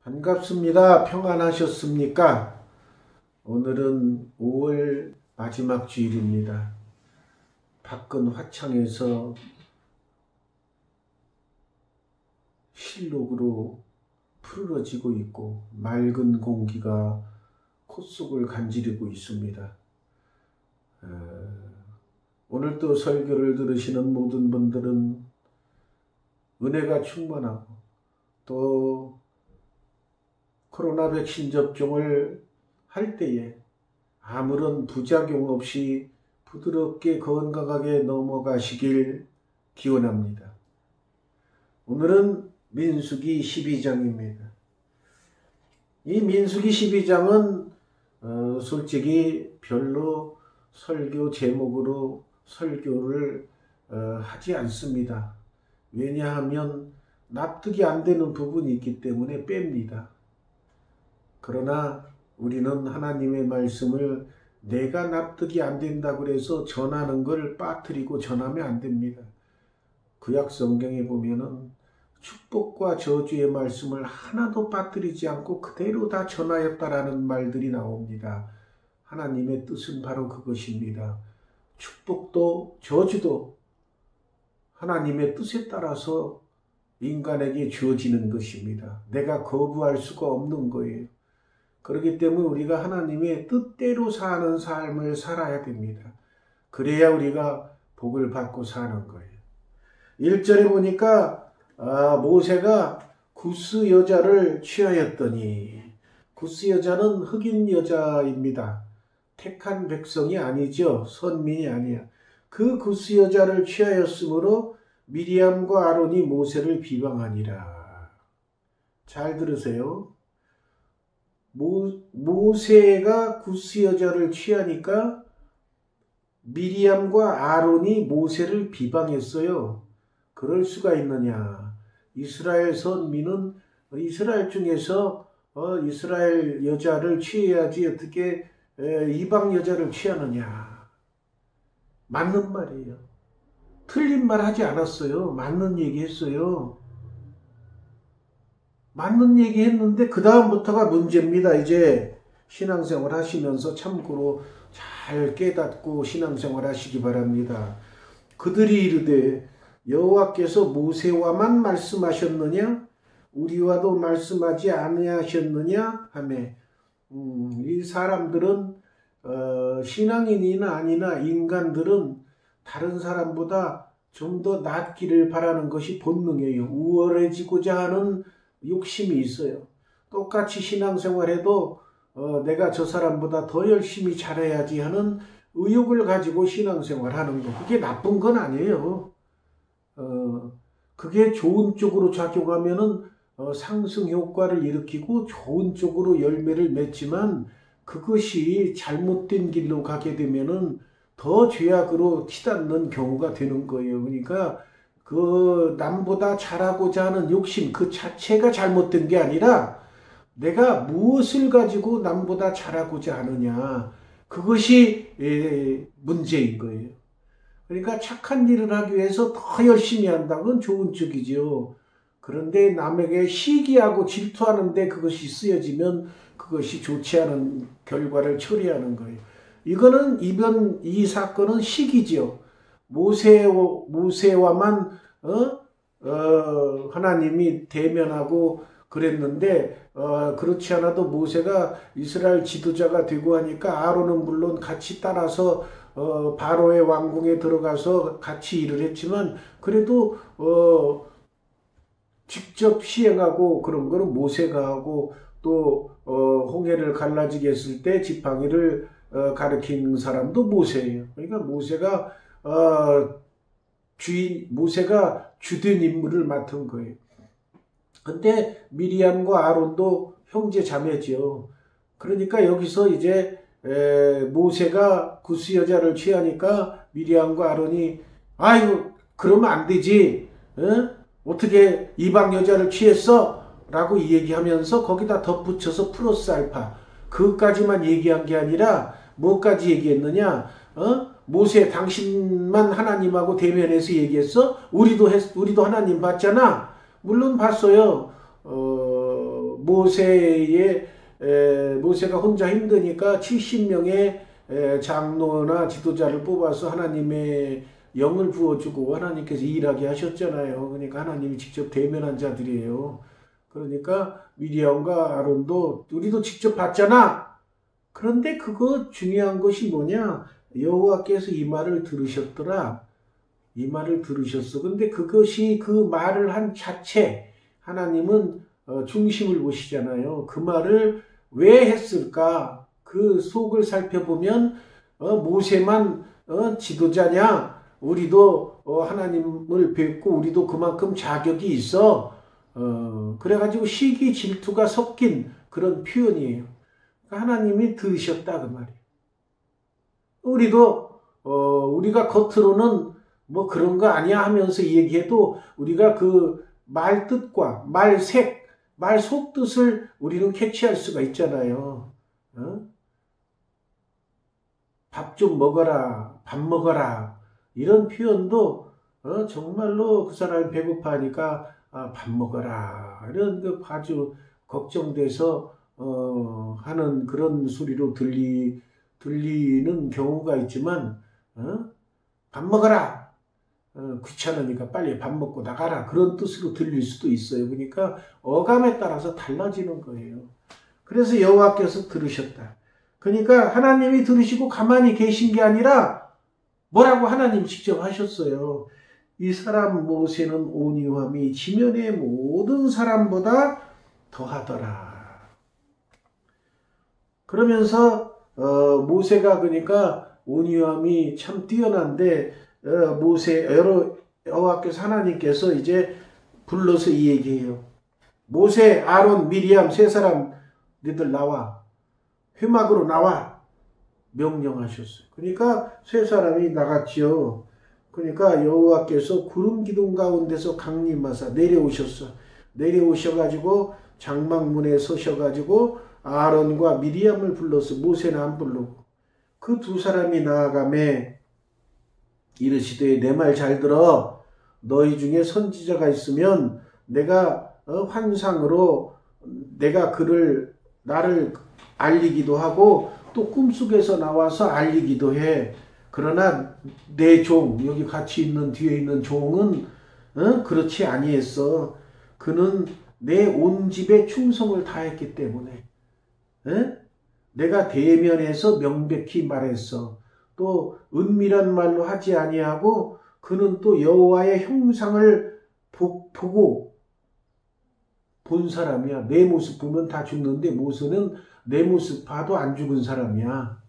반갑습니다. 평안하셨습니까? 오늘은 5월 마지막 주일입니다. 밖은 화창해서 실록으로 푸르러지고 있고 맑은 공기가 콧속을 간지르고 있습니다. 오늘 또 설교를 들으시는 모든 분들은 은혜가 충만하고 또 코로나 백신 접종을 할 때에 아무런 부작용 없이 부드럽게 건강하게 넘어가시길 기원합니다. 오늘은 민수기 12장입니다. 이 민수기 12장은 솔직히 별로 설교 제목으로 설교를 하지 않습니다. 왜냐하면 납득이 안 되는 부분이 있기 때문에 뺍니다. 그러나 우리는 하나님의 말씀을 내가 납득이 안 된다고 해서 전하는 걸 빠뜨리고 전하면 안 됩니다. 구약 성경에 보면은 축복과 저주의 말씀을 하나도 빠뜨리지 않고 그대로 다 전하였다라는 말들이 나옵니다. 하나님의 뜻은 바로 그것입니다. 축복도 저주도 하나님의 뜻에 따라서 인간에게 주어지는 것입니다. 내가 거부할 수가 없는 거예요. 그렇기 때문에 우리가 하나님의 뜻대로 사는 삶을 살아야 됩니다. 그래야 우리가 복을 받고 사는 거예요. 1절에 보니까 모세가 구스 여자를 취하였더니, 구스 여자는 흑인 여자입니다. 택한 백성이 아니죠. 선민이 아니야. 그 구스 여자를 취하였으므로 미리암과 아론이 모세를 비방하니라. 잘 들으세요. 모세가 구스 여자를 취하니까 미리암과 아론이 모세를 비방했어요. 그럴 수가 있느냐. 이스라엘 선민은 이스라엘 중에서 이스라엘 여자를 취해야지 어떻게 이방 여자를 취하느냐. 맞는 말이에요. 틀린 말 하지 않았어요. 맞는 얘기 했어요. 맞는 얘기 했는데 그 다음부터가 문제입니다. 이제 신앙생활 하시면서 참고로 잘 깨닫고 신앙생활 하시기 바랍니다. 그들이 이르되 여호와께서 모세와만 말씀하셨느냐? 우리와도 말씀하지 아니하셨느냐? 하매 이 사람들은 신앙인이나 아니나 인간들은 다른 사람보다 좀 더 낫기를 바라는 것이 본능이에요. 우월해지고자 하는 욕심이 있어요. 똑같이 신앙생활해도 내가 저 사람보다 더 열심히 잘해야지 하는 의욕을 가지고 신앙생활하는 거. 그게 나쁜 건 아니에요. 그게 좋은 쪽으로 작용하면은 상승 효과를 일으키고 좋은 쪽으로 열매를 맺지만 그것이 잘못된 길로 가게 되면은 더 죄악으로 치닫는 경우가 되는 거예요. 그러니까 그 남보다 잘하고자 하는 욕심 그 자체가 잘못된 게 아니라 내가 무엇을 가지고 남보다 잘하고자 하느냐. 그것이 문제인 거예요. 그러니까 착한 일을 하기 위해서 더 열심히 한다는 좋은 쪽이죠. 그런데 남에게 시기하고 질투하는데 그것이 쓰여지면 그것이 좋지 않은 결과를 초래하는 거예요. 이 사건은 시기죠. 모세와만 하나님이 대면하고 그랬는데 그렇지 않아도 모세가 이스라엘 지도자가 되고 하니까 아론은 물론 같이 따라서 바로의 왕궁에 들어가서 같이 일을 했지만 그래도 직접 시행하고 그런 거는 모세가 하고 또 홍해를 갈라지게 했을 때 지팡이를 가르친 사람도 모세예요. 그러니까 모세가 주된 임무를 맡은 거예요. 근데 미리암과 아론도 형제 자매죠. 그러니까 여기서 이제 모세가 구스 여자를 취하니까 미리암과 아론이 아이고 그러면 안 되지. 어떻게 이방 여자를 취했어? 라고 얘기하면서 거기다 덧붙여서 플러스 알파 그것까지만 얘기한 게 아니라 뭐까지 얘기했느냐? 모세 당신만 하나님하고 대면해서 얘기했어? 우리도 하나님 봤잖아. 물론 봤어요. 모세가 혼자 힘드니까 70명의 장로나 지도자를 뽑아서 하나님의 영을 부어주고 하나님께서 일하게 하셨잖아요. 그러니까 하나님이 직접 대면한 자들이에요. 그러니까 미리암과 아론도 우리도 직접 봤잖아. 그런데 그거 중요한 것이 뭐냐? 여호와께서 이 말을 들으셨더라. 이 말을 들으셨어. 근데 그것이 그 말을 한 자체 하나님은 중심을 보시잖아요. 그 말을 왜 했을까? 그 속을 살펴보면 모세만 지도자냐? 우리도 하나님을 뵙고 우리도 그만큼 자격이 있어. 그래가지고 시기 질투가 섞인 그런 표현이에요. 하나님이 들으셨다 그 말이에요. 우리가 겉으로는 뭐 그런 거 아니야 하면서 얘기해도 우리가 그 말 뜻과 말색, 말 속뜻을 우리는 캐치할 수가 있잖아요. 밥 좀 먹어라, 밥 먹어라. 이런 표현도 정말로 그 사람이 배고파하니까 밥 먹어라. 이런 그 아주 걱정돼서 하는 그런 소리로 들리는 경우가 있지만 밥 먹어라. 귀찮으니까 빨리 밥 먹고 나가라. 그런 뜻으로 들릴 수도 있어요. 그러니까 어감에 따라서 달라지는 거예요. 그래서 여호와께서 들으셨다. 그러니까 하나님이 들으시고 가만히 계신 게 아니라 뭐라고 하나님 직접 하셨어요. 이 사람 모세는 온유함이 지면의 모든 사람보다 더하더라. 그러면서 모세가 그러니까 온유함이 참 뛰어난데 여호와께서 하나님께서 이제 불러서 이 얘기해요. 모세, 아론, 미리암 세 사람 너희들 나와. 회막으로 나와. 명령하셨어요. 그러니까 세 사람이 나갔지요. 그러니까 여호와께서 구름 기둥 가운데서 강림하사 내려오셔가지고 장막문에 서셔가지고 아론과 미리암을 불러서 모세는 안 부르고 그 두 사람이 나아가매 이르시되 내 말 잘 들어. 너희 중에 선지자가 있으면 내가 환상으로 내가 나를 알리기도 하고 또 꿈속에서 나와서 알리기도 해. 그러나 내 종, 여기 같이 있는 뒤에 있는 종은 그렇지 아니했어. 그는 내 온 집에 충성을 다했기 때문에 내가 대면해서 명백히 말했어. 또 은밀한 말로 하지 아니하고 그는 또 여호와의 형상을 보고 본 사람이야. 내 모습 보면 다 죽는데 모세는 내 모습 봐도 안 죽은 사람이야.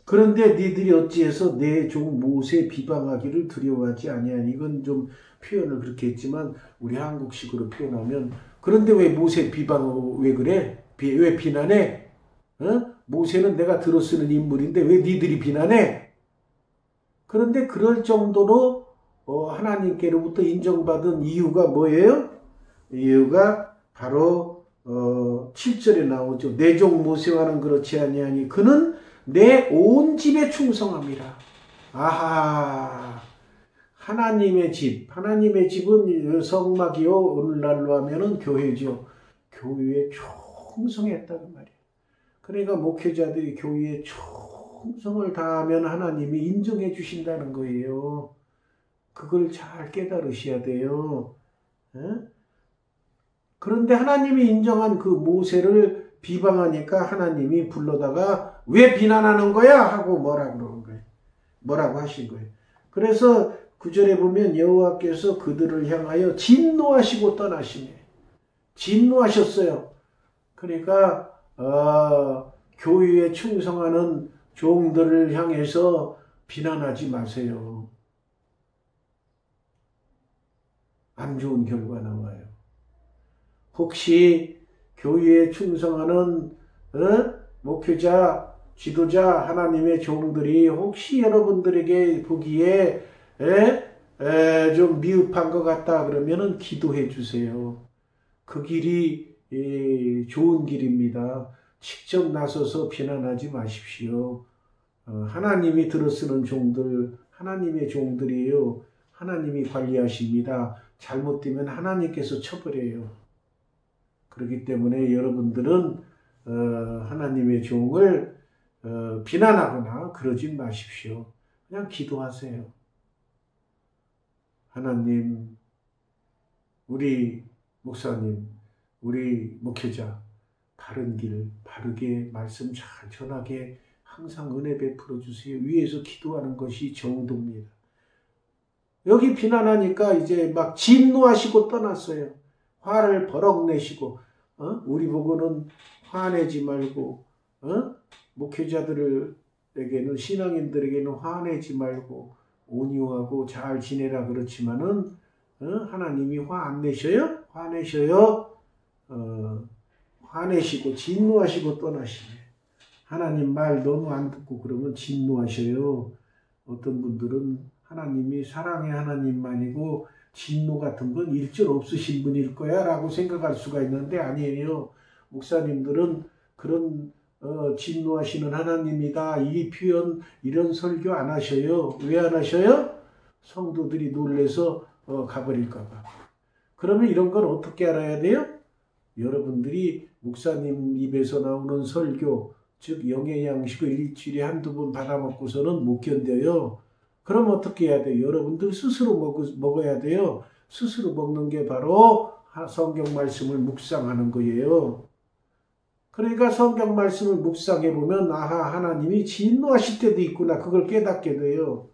그런데 니들이 어찌해서 내 종 모세 비방하기를 두려워하지 아니하니. 이건 좀 표현을 그렇게 했지만 우리 한국식으로 표현하면 그런데 왜 모세 비방하고 왜 그래? 왜 비난해? 모세는 내가 들어쓰는 인물인데 왜 니들이 비난해? 그런데 그럴 정도로 하나님께로부터 인정받은 이유가 뭐예요? 이유가 바로 7절에 나오죠. 내 종 모세와는 그렇지 아니하니 그는 내 온 집에 충성함이라. 아하, 하나님의 집은 성막이요, 오늘날로 하면은 교회죠. 교회에 충성했다는 말이에요. 그러니까 목회자들이 교회에 충성을 다하면 하나님이 인정해 주신다는 거예요. 그걸 잘 깨달으셔야 돼요. 그런데 하나님이 인정한 그 모세를 비방하니까 하나님이 불러다가 왜 비난하는 거야? 하고 뭐라고 하신 거예요. 그래서 9절에 보면 여호와께서 그들을 향하여 진노하시고 떠나시네. 진노하셨어요. 그러니까 교회에 충성하는 종들을 향해서 비난하지 마세요. 안 좋은 결과 나와요. 혹시 교회에 충성하는 목회자, 지도자, 하나님의 종들이 혹시 여러분들에게 보기에 좀 미흡한 것 같다 그러면은 기도해 주세요. 그 길이 좋은 길입니다. 직접 나서서 비난하지 마십시오. 하나님이 들어쓰는 종들, 하나님의 종들이에요. 하나님이 관리하십니다. 잘못되면 하나님께서 처벌해요. 그렇기 때문에 여러분들은 하나님의 종을 비난하거나 그러지 마십시오. 그냥 기도하세요. 하나님, 우리 목사님, 우리 목회자 바른 길, 바르게 말씀 잘 전하게 항상 은혜 베풀어 주세요. 위에서 기도하는 것이 정도입니다. 여기 비난하니까 이제 막 진노하시고 떠났어요. 화를 버럭 내시고, 우리 보고는 화내지 말고, 목회자들에게는, 신앙인들에게는 화내지 말고 온유하고 잘 지내라 그렇지만은 하나님이 화 안 내셔요? 화내셔요? 화내시고 진노하시고 떠나시네. 하나님 말 너무 안 듣고 그러면 진노하셔요. 어떤 분들은 하나님이 사랑의 하나님만이고 진노 같은 건 일절 없으신 분일 거야 라고 생각할 수가 있는데 아니에요. 목사님들은 그런 진노하시는 하나님이다 이 표현 이런 설교 안 하셔요. 왜 안 하셔요? 성도들이 놀래서 가버릴까 봐. 그러면 이런 건 어떻게 알아야 돼요? 여러분들이 목사님 입에서 나오는 설교 즉 영의 양식을 일주일에 한두 번 받아먹고서는 못 견뎌요. 그럼 어떻게 해야 돼요? 여러분들 스스로 먹어야 돼요. 스스로 먹는 게 바로 성경 말씀을 묵상하는 거예요. 그러니까 성경 말씀을 묵상해 보면 아하 하나님이 진노하실 때도 있구나 그걸 깨닫게 돼요.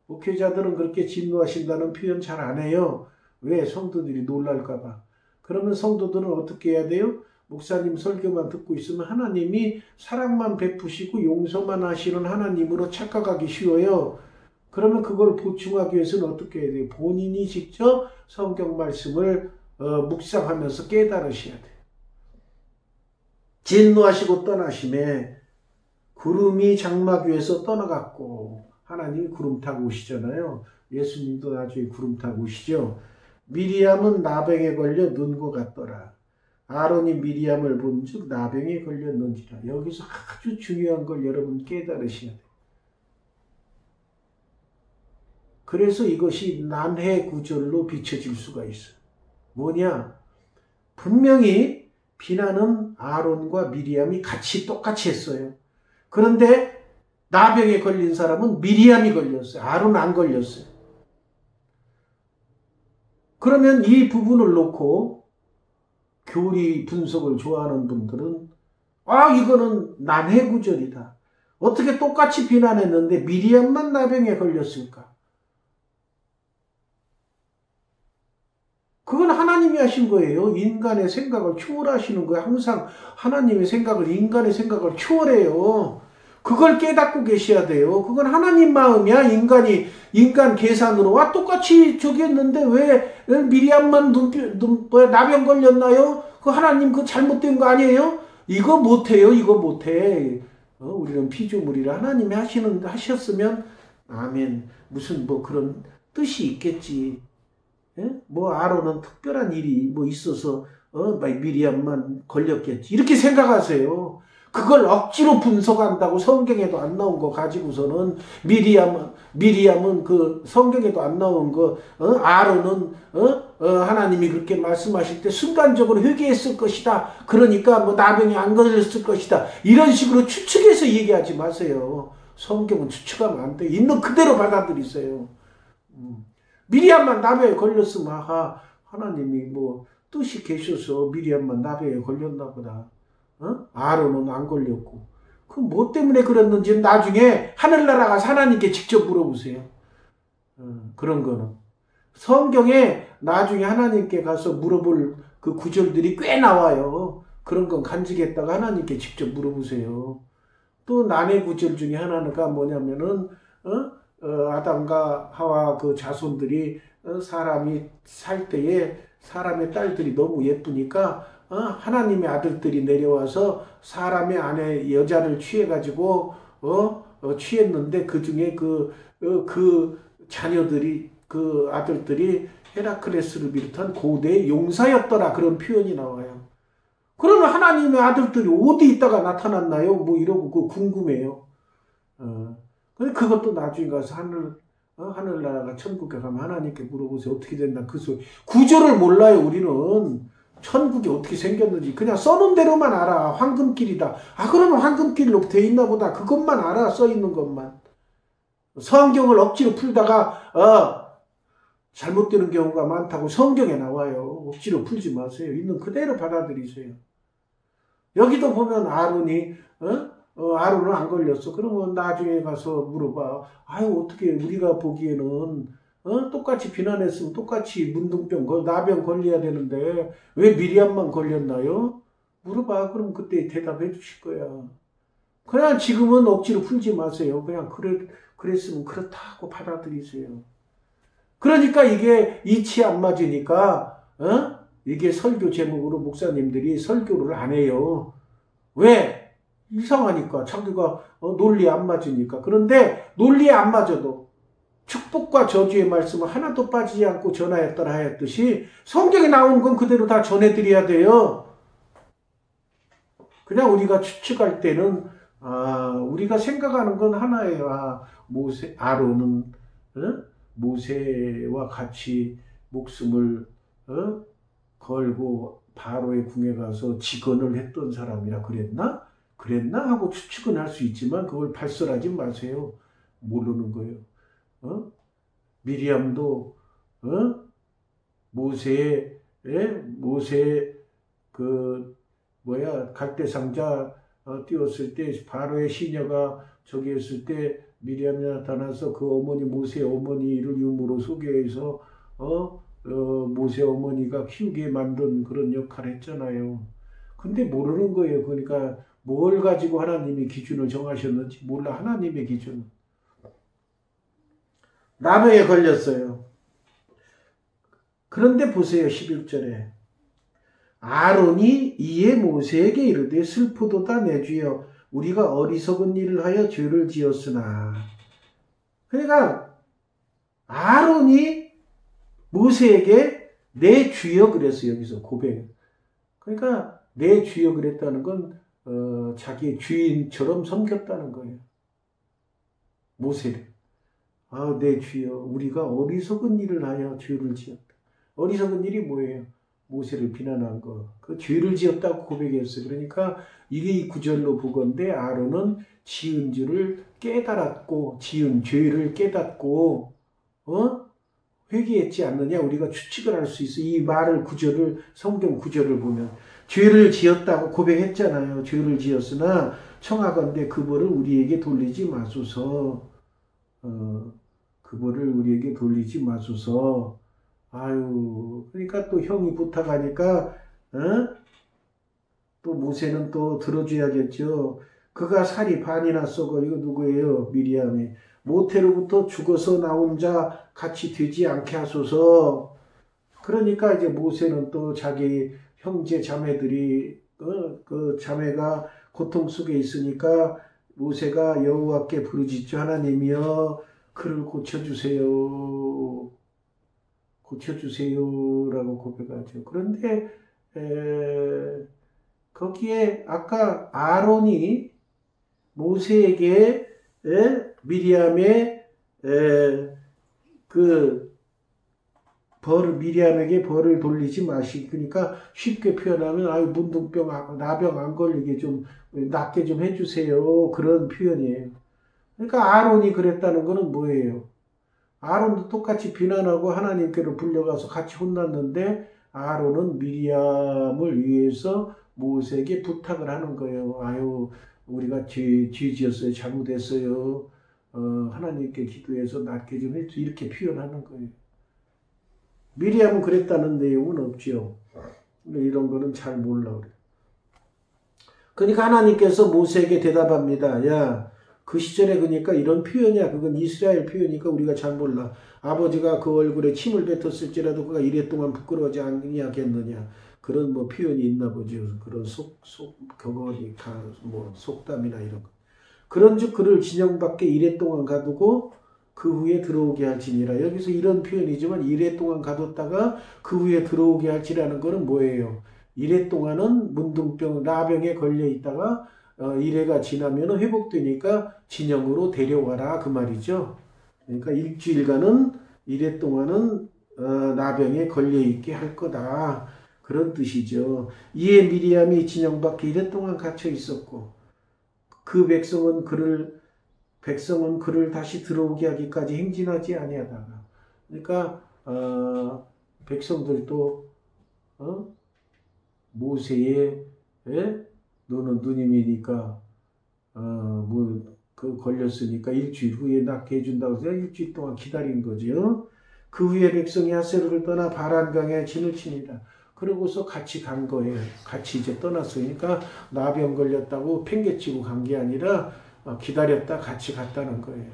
목회자들은 그렇게 진노하신다는 표현 잘 안 해요. 왜? 성도들이 놀랄까 봐. 그러면 성도들은 어떻게 해야 돼요? 목사님 설교만 듣고 있으면 하나님이 사랑만 베푸시고 용서만 하시는 하나님으로 착각하기 쉬워요. 그러면 그걸 보충하기 위해서는 어떻게 해야 돼요? 본인이 직접 성경 말씀을 묵상하면서 깨달으셔야 돼요. 진노하시고 떠나심에 구름이 장막 위에서 떠나갔고 하나님이 구름 타고 오시잖아요. 예수님도 나중에 구름 타고 오시죠. 미리암은 나병에 걸려 눈 것 같더라. 아론이 미리암을 본즉 나병에 걸렸는지라. 여기서 아주 중요한 걸 여러분 깨달으셔야 돼요. 그래서 이것이 난해 구절로 비춰질 수가 있어요. 뭐냐? 분명히 비난은 아론과 미리암이 똑같이 했어요. 그런데 나병에 걸린 사람은 미리암이 걸렸어요. 아론은 안 걸렸어요. 그러면 이 부분을 놓고 교리 분석을 좋아하는 분들은 이거는 난해 구절이다. 어떻게 똑같이 비난했는데 미리암만 나병에 걸렸을까? 그건 하나님이 하신 거예요. 인간의 생각을 초월하시는 거예요. 항상 하나님의 생각을 인간의 생각을 초월해요. 그걸 깨닫고 계셔야 돼요. 그건 하나님 마음이야. 인간 계산으로 똑같이 저기 했는데 왜 미리암만 나병 걸렸나요? 그 하나님 그 잘못된 거 아니에요? 이거 못해요. 이거 못해. 우리는 피조물이라 하나님이 하셨으면 아멘. 무슨 그런 뜻이 있겠지. 아론은 특별한 일이 있어서 미리암만 걸렸겠지. 이렇게 생각하세요. 그걸 억지로 분석한다고 성경에도 안 나온 거 가지고서는 미리암은 그 성경에도 안 나온 거 아론은 하나님이 그렇게 말씀하실 때 순간적으로 회개했을 것이다. 그러니까 나병이 안 걸렸을 것이다. 이런 식으로 추측해서 얘기하지 마세요. 성경은 추측하면 안 돼. 있는 그대로 받아들이세요. 미리암만 나병에 걸렸으면 하나님이 뜻이 계셔서 미리암만 나병에 걸렸나 보다. 아론은 안 걸렸고. 그 뭐 때문에 그랬는지 나중에 하늘나라 가서 하나님께 직접 물어보세요. 그런 거는. 성경에 나중에 하나님께 가서 물어볼 그 구절들이 꽤 나와요. 그런 건 간직했다가 하나님께 직접 물어보세요. 또 난해 구절 중에 하나가 뭐냐면은 아담과 하와 그 자손들이 사람이 살 때에 사람의 딸들이 너무 예쁘니까 하나님의 아들들이 내려와서 사람의 아내 여자를 취해가지고 취했는데 그 중에 그 자녀들이 그 아들들이 헤라클레스를 비롯한 고대의 용사였더라 그런 표현이 나와요. 그러면 하나님의 아들들이 어디 있다가 나타났나요? 이러고 궁금해요. 그것도 나중에 가서 하늘나라가 천국에 가면 하나님께 물어보세요. 어떻게 된다. 그 소리. 구조를 몰라요. 우리는. 천국이 어떻게 생겼는지 그냥 써놓은 대로만 알아. 황금길이다. 그러면 황금길로 돼 있나 보다. 그것만 알아. 써 있는 것만. 성경을 억지로 풀다가 잘못되는 경우가 많다고 성경에 나와요. 억지로 풀지 마세요. 있는 그대로 받아들이세요. 여기도 보면 아론이 아론은 안 걸렸어. 그러면 나중에 가서 물어봐. 어떻게 우리가 보기에는 똑같이 비난했으면 똑같이 문둥병, 나병 걸려야 되는데 왜 미리암만 걸렸나요? 물어봐. 그럼 그때 대답해 주실 거야. 그냥 지금은 억지로 풀지 마세요. 그냥 그랬으면 그렇다고 받아들이세요. 그러니까 이게 이치 안 맞으니까 이게 설교 제목으로 목사님들이 설교를 안 해요. 왜? 이상하니까. 자기가 논리에 안 맞으니까. 그런데 논리에 안 맞아도 축복과 저주의 말씀을 하나도 빠지지 않고 전하였더라 하였듯이 성경에 나온 건 그대로 다 전해드려야 돼요. 그냥 우리가 추측할 때는 우리가 생각하는 건 하나예요. 아론은 모세와 같이 목숨을 걸고 바로의 궁에 가서 직언을 했던 사람이라 그랬나 하고 추측은 할 수 있지만 그걸 발설하지 마세요. 모르는 거예요. 미리암도 모세의 갈대상자 띄웠을 때 바로의 시녀가 저기 했을 때 미리암이 나타나서 그 어머니 모세의 어머니를 유무로 소개해서 모세 어머니가 키우게 만든 그런 역할을 했잖아요. 근데 모르는 거예요. 그러니까 뭘 가지고 하나님이 기준을 정하셨는지 몰라. 하나님의 기준. 나병에 걸렸어요. 그런데 보세요. 11절에 아론이 이에 모세에게 이르되 슬프도다 내 주여 우리가 어리석은 일을 하여 죄를 지었으나. 그러니까 아론이 모세에게 내 주여 그랬어요. 여기서 고백. 그러니까 내 주여 그랬다는 건 자기의 주인처럼 섬겼다는 거예요. 모세를. 내 주여 우리가 어리석은 일을 하여 죄를 지었다. 어리석은 일이 뭐예요? 모세를 비난한 거. 그 죄를 지었다고 고백했어요. 그러니까 이게 이 구절로 보건대 아론은 지은 죄를 깨달았고 지은 죄를 깨닫고 회개했지 않느냐 우리가 추측을 할 수 있어. 이 말을 구절을 성경 구절을 보면 죄를 지었다고 고백했잖아요. 죄를 지었으나 청하건대 그 벌을 우리에게 돌리지 마소서. 그 벌을 우리에게 돌리지 마소서. 그러니까 또 형이 부탁하니까 또 모세는 또 들어줘야겠죠. 그가 살이 반이나 썩어. 이거 누구예요? 미리암이. 모태로부터 죽어서 나온 자 같이 되지 않게 하소서. 그러니까 이제 모세는 또 자기 형제 자매들이 그 자매가 고통 속에 있으니까 모세가 여호와께 부르짖죠. 하나님이여 그를 고쳐주세요. 고쳐주세요라고 고백하죠. 그런데 거기에 아까 아론이 모세에게 미리암의 미리암에게 벌을 돌리지 마시기. 그러니까 쉽게 표현하면 문둥병 나병 안 걸리게 좀 낫게 좀 해주세요. 그런 표현이에요. 그러니까 아론이 그랬다는 거는 뭐예요? 아론도 똑같이 비난하고 하나님께로 불려가서 같이 혼났는데 아론은 미리암을 위해서 모세에게 부탁을 하는 거예요. 우리가 죄 지었어요. 잘못했어요. 하나님께 기도해서 낫게 좀 해주 이렇게 표현하는 거예요. 미리암은 그랬다는 내용은 없죠. 이런 거는 잘 몰라 그래. 그러니까 하나님께서 모세에게 대답합니다. 야, 그 시절에 그러니까 이런 표현이야. 그건 이스라엘 표현이니까 우리가 잘 몰라. 아버지가 그 얼굴에 침을 뱉었을지라도 그가 이래 동안 부끄러워하지 아니하겠느냐. 그런 표현이 있나 보죠. 그런 격언이 속담이나 이런 거. 그런즉 그를 진영 밖에 이래 동안 가두고 그 후에 들어오게 할지니라. 여기서 이런 표현이지만 이래 동안 가뒀다가 그 후에 들어오게 할지라는 거는 뭐예요? 이래 동안은 문둥병, 나병에 걸려 있다가 이래가 지나면 회복되니까 진영으로 데려와라 그 말이죠. 그러니까 일주일간은 이래 동안은 나병에 걸려 있게 할 거다. 그런 뜻이죠. 이에 미리암이 진영 밖에 이래 동안 갇혀 있었고 그 백성은 그를 다시 들어오게 하기까지 행진하지 아니하다가 그러니까 백성들도 모세의 너는 누님이니까 그 걸렸으니까 일주일 후에 낫게 해준다고 해서 일주일 동안 기다린 거죠. 그 후에 백성이 하세로를 떠나 바란강에 진을 칩니다. 그러고서 같이 간 거예요. 같이 이제 떠났으니까 나병 걸렸다고 팽개치고 간 게 아니라 기다렸다 같이 갔다는 거예요.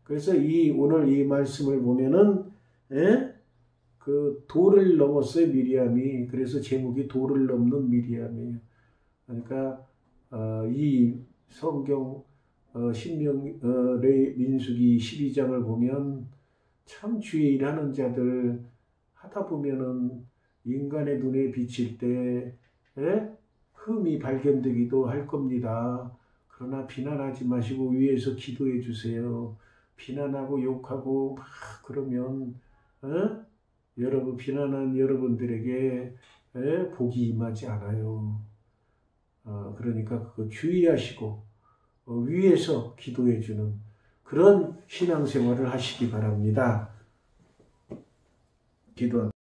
그래서 오늘 이 말씀을 보면은 그 돌을 넘었어요, 미리암이. 그래서 제목이 돌을 넘는 미리암이에요. 그러니까 이 성경 민수기 12장을 보면 참 주의 일하는 자들 하다 보면은 인간의 눈에 비칠 때 흠이 발견되기도 할 겁니다. 그러나 비난하지 마시고 위에서 기도해 주세요. 비난하고 욕하고 막 그러면 여러분 비난한 여러분들에게 복이 임하지 않아요. 그러니까 그거 주의하시고 위에서 기도해 주는 그런 신앙생활을 하시기 바랍니다. 기도합니다.